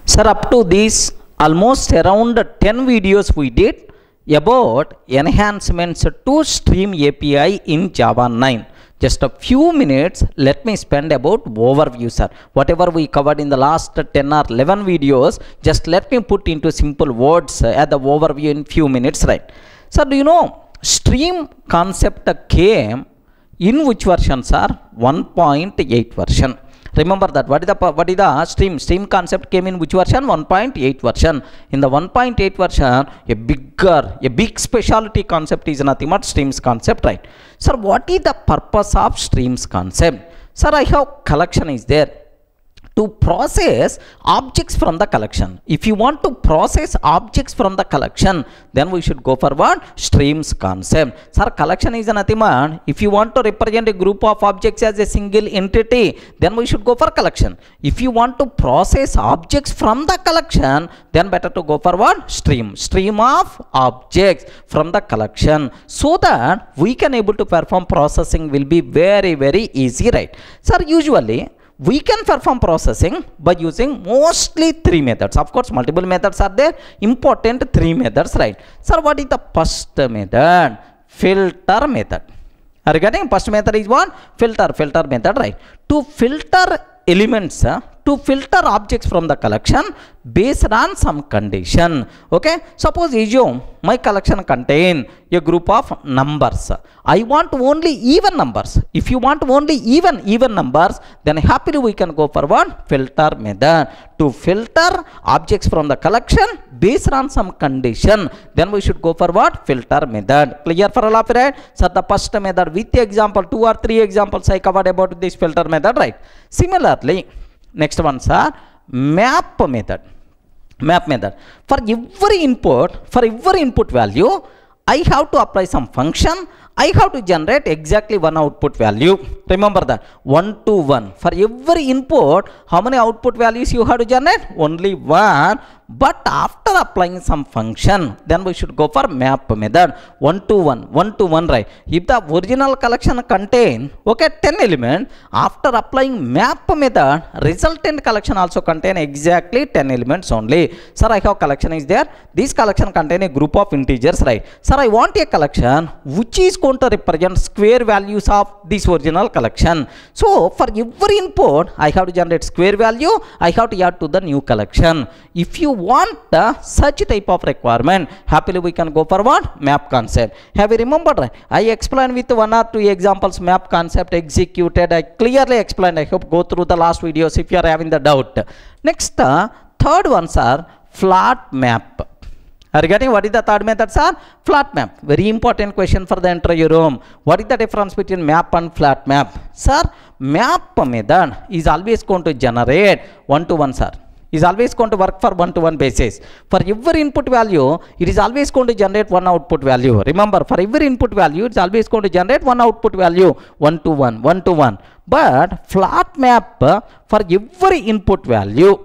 Sir, up to this almost around 10 videos we did about enhancements to Stream API in Java 9. Just a few minutes, let me spend about overview, sir. Whatever we covered in the last 10 or 11 videos, just let me put into simple words at the overview in few minutes, right? Sir, do you know Stream concept came in which version, sir? 1.8 version. Remember that. What is the stream concept came in which version? 1.8 version. In the 1.8 version, a big specialty concept is nothing but streams concept, right? Sir, what is the purpose of streams concept? Sir, I have collection is there to process objects from the collection. If you want to process objects from the collection, then we should go for what? Streams concept. Sir, collection is nothing but if you want to represent a group of objects as a single entity, then we should go for collection. If you want to process objects from the collection, then better to go for what? Stream of objects from the collection, so that we can able to perform processing will be very, very easy, right? Sir, usually we can perform processing by using mostly 3 methods. Of course, multiple methods are there. Important 3 methods, right? Sir, what is the first method? Filter method. Are you getting? First method is what? Filter method, right? To filter elements, to filter objects from the collection based on some condition. Okay, suppose assume my collection contain a group of numbers. I want only even numbers. If you want only even numbers, then happily we can go for what? Filter method. To filter objects from the collection based on some condition, then we should go for what? Filter method. Clear for all of you, right? So the first method with the example, 2 or 3 examples I covered about this filter method, right? Similarly, next one, sir, map method. For every input value, I have to apply some function. I have to generate exactly one output value. Remember that, 1 to 1. For every input, how many output values you have to generate? Only one. But after applying some function, then we should go for map method. 1 to 1, right? If the original collection contain, okay, 10 elements, after applying map method, resultant collection also contain exactly 10 elements only. Sir, I have collection is there. This collection contain a group of integers, right? Sir, I want a collection which is going to represent square values of this original collection. So, for every input, I have to generate square value. I have to add to the new collection. If you want such type of requirement, happily we can go for what? Map concept. Have you remembered, right? I explained with 1 or 2 examples map concept executed. I clearly explained. I hope go through the last videos if you are having the doubt. Next, third ones are flat map. Are you getting? What is the third method, sir? Flat map. Very important question for the interview room. What is the difference between map and flat map? Sir, map method is always going to generate 1 to 1, sir. Is always going to work for 1 to 1 basis. For every input value, it is always going to generate one output value. Remember, for every input value, it's always going to generate one output value, 1 to 1. But flat map, for every input value,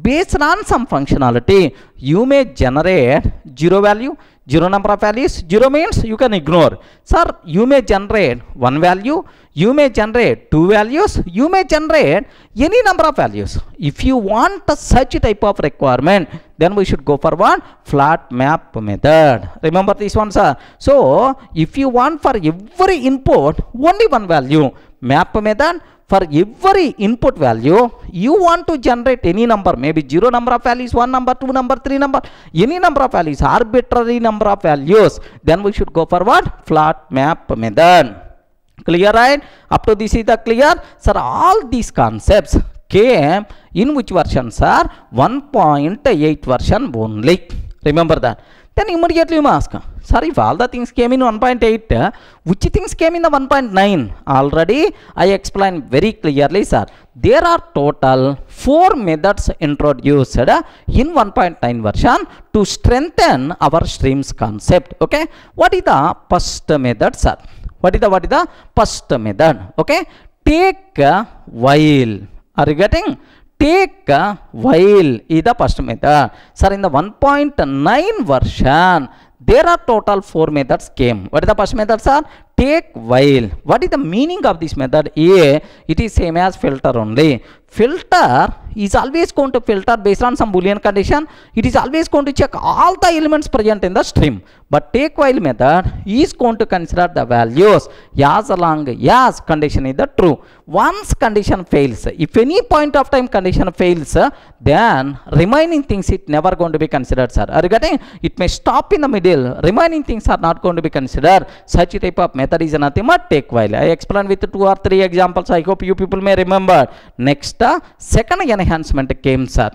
based on some functionality, you may generate 0 value, 0 number of values. 0 means you can ignore. Sir, you may generate 1 value, you may generate 2 values, you may generate any number of values. If you want such type of requirement, then we should go for what? Flat map method. Remember this one, sir. So, if you want for every input only one value, map method. For every input value, you want to generate any number, maybe 0 number of values, 1 number, 2 number, 3 number, any number of values, arbitrary number of values, then we should go for what? Flat map method. Clear, right? Up to this is the clear? Sir, all these concepts came in which version, sir? 1.8 version only. Remember that. Then immediately you must ask, sir, if all the things came in 1.8, which things came in the 1.9? Already I explained very clearly, sir. There are total 4 methods introduced in 1.9 version to strengthen our streams concept. Okay, what is the first method, sir? What is the first method? Okay, take while. Are you getting? Take while is the first method. Sir, in the 1.9 version, there are total 4 methods came. What is the first method, sir? take while. What is the meaning of this method? A, it is same as filter only. Filter is always going to filter based on some boolean condition. It is always going to check all the elements present in the stream. But take while method is going to consider the values as long as condition is the true. Once condition fails, if any point of time condition fails, then remaining things it never going to be considered, sir. Are you getting? It may stop in the middle. Remaining things are not going to be considered. Such type of method is nothing but take while. I explained with 2 or 3 examples. I hope you people may remember. Next, second enhancement came, sir.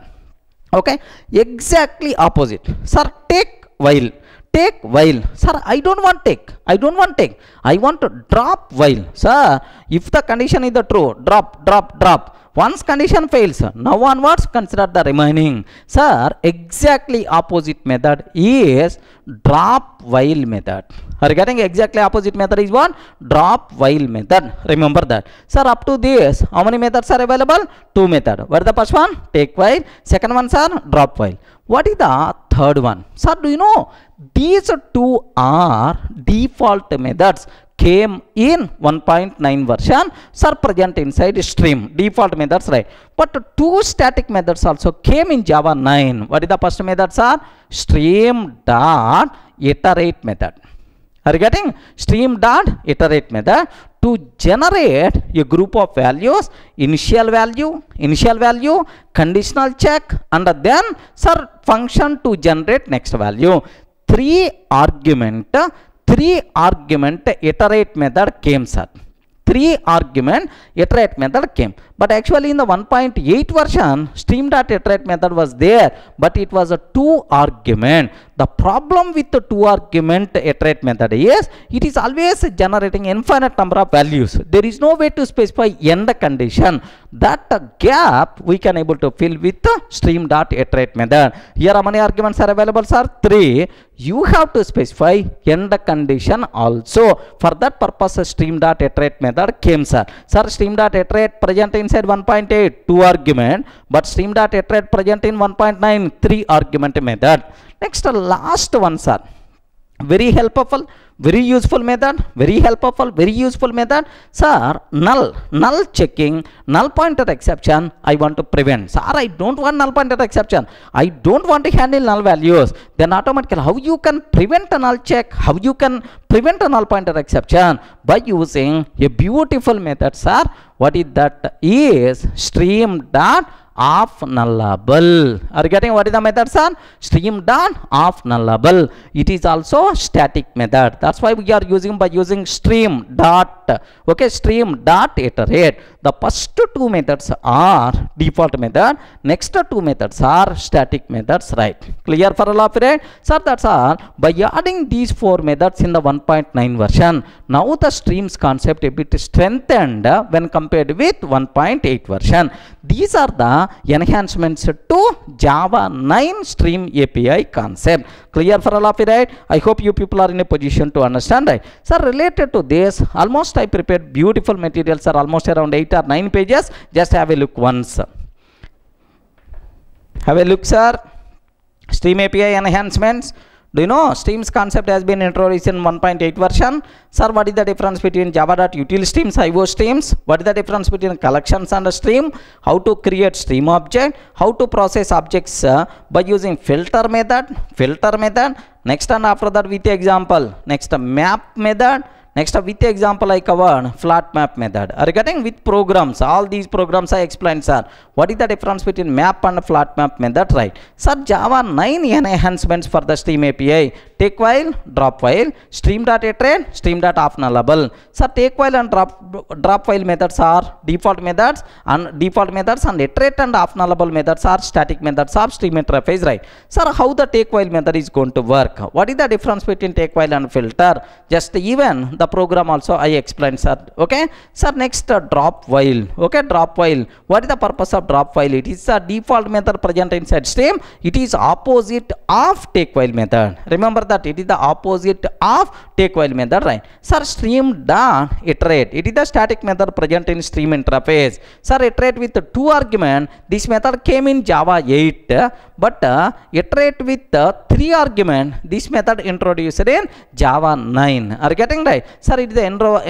Okay, exactly opposite, sir. Take while. Take while, sir. I don't want take. I don't want take. I want to drop while, sir. If the condition is the true, drop. Once condition fails, now onwards consider the remaining. Sir, exactly opposite method is drop while method. Are you getting? Exactly opposite method is what? Drop while method. Remember that. Sir, up to this, how many methods are available? 2 methods. What is the first one? Take while. Second one, sir, drop while. What is the third one? Sir, do you know? These 2 are default methods. Came in 1.9 version, sir, present inside stream. Default methods, right? But 2 static methods also came in Java 9. What is the first method, sir? Stream dot iterate method. Are you getting? Stream dot iterate method to generate a group of values, initial value, conditional check, and then, sir, function to generate next value. 3 argument iterate method came, sir. 3 argument iterate method came. But actually in the 1.8 version, stream.iterate method was there, but it was a 2 argument. The problem with the 2 argument iterate method is it is always generating infinite number of values. There is no way to specify end condition. That gap we can able to fill with the stream.iterate method. Here how many arguments are available, sir? 3. You have to specify end condition also. For that purpose, stream.iterate method came, sir. Sir, stream.iterate present inside 1.8 2 argument, but stream.iterate present in 1.9 3 argument method. Next, last one, sir. Very helpful, very useful method. Very helpful, very useful method. Sir, null checking, null pointer exception I want to prevent. Sir, I don't want null pointer exception. I don't want to handle null values. Then automatically, how you can prevent a null check? How you can prevent a null pointer exception? By using a beautiful method, sir. What is that? Is stream dot of nullable. Are you getting what is the method, sir? Stream dot of nullable. It is also static method. That's why we are using by using stream dot. Okay, stream dot iterate. The first 2 methods are default method. Next 2 methods are static methods, right? Clear for all of it? Sir, that's all. By adding these 4 methods in the 1.9 version, now the streams concept a bit strengthened when compared with 1.8 version. These are the enhancements to Java 9 stream API concept. Clear for all of it, right? I hope you people are in a position to understand, right? Sir, related to this, almost I prepared beautiful materials, sir, almost around 8 or 9 pages. Just have a look once. Have a look, sir. Stream API enhancements. Do you know streams concept has been introduced in 1.8 version? Sir, what is the difference between java.util streams, IO streams? What is the difference between collections and a stream? How to create stream object? How to process objects by using filter method? Next, and after that with the example. Next, map method. Next, with the example I covered flat map method. Are you getting? With programs, all these programs I explained, sir. What is the difference between map and flat map method, right? Sir, Java 9 enhancements for the stream API. Take while, drop while, stream.iterate, stream.of nullable. Sir, take while and drop while methods are default methods, and iterate and of nullable methods are static methods of stream interface, right? Sir, how the take while method is going to work? What is the difference between take while and filter? Just even the program also I explained, sir. Okay, sir. Next, drop while. Okay, drop while. What is the purpose of drop while? It is a default method present inside stream. It is opposite of take while method. Remember that it is the opposite of take while method, right? Sir, stream done iterate. It is the static method present in stream interface. Sir, iterate with 2 arguments. This method came in Java 8, but iterate with 3 arguments. This method introduced in Java 9. Are you getting right? Sir, it is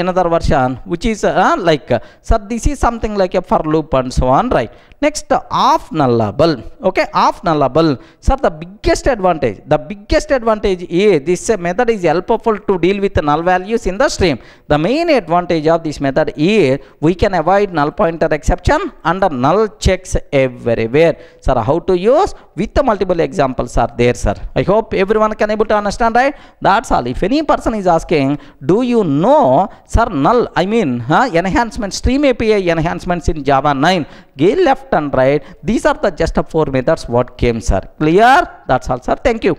another version which is sir, this is something like a for loop and so on, right? Next, off nullable. Okay, off nullable. Sir, the biggest advantage is this method is helpful to deal with null values in the stream. The main advantage of this method is we can avoid null pointer exception and null checks everywhere. Sir, how to use? With the multiple examples are there, sir. I hope everyone can able to understand, right? That's all. If any person is asking, do you know, sir, null, enhancement, stream API enhancements in Java 9, left and right, these are the just 4 methods what came, sir. Clear? That's all, sir. Thank you.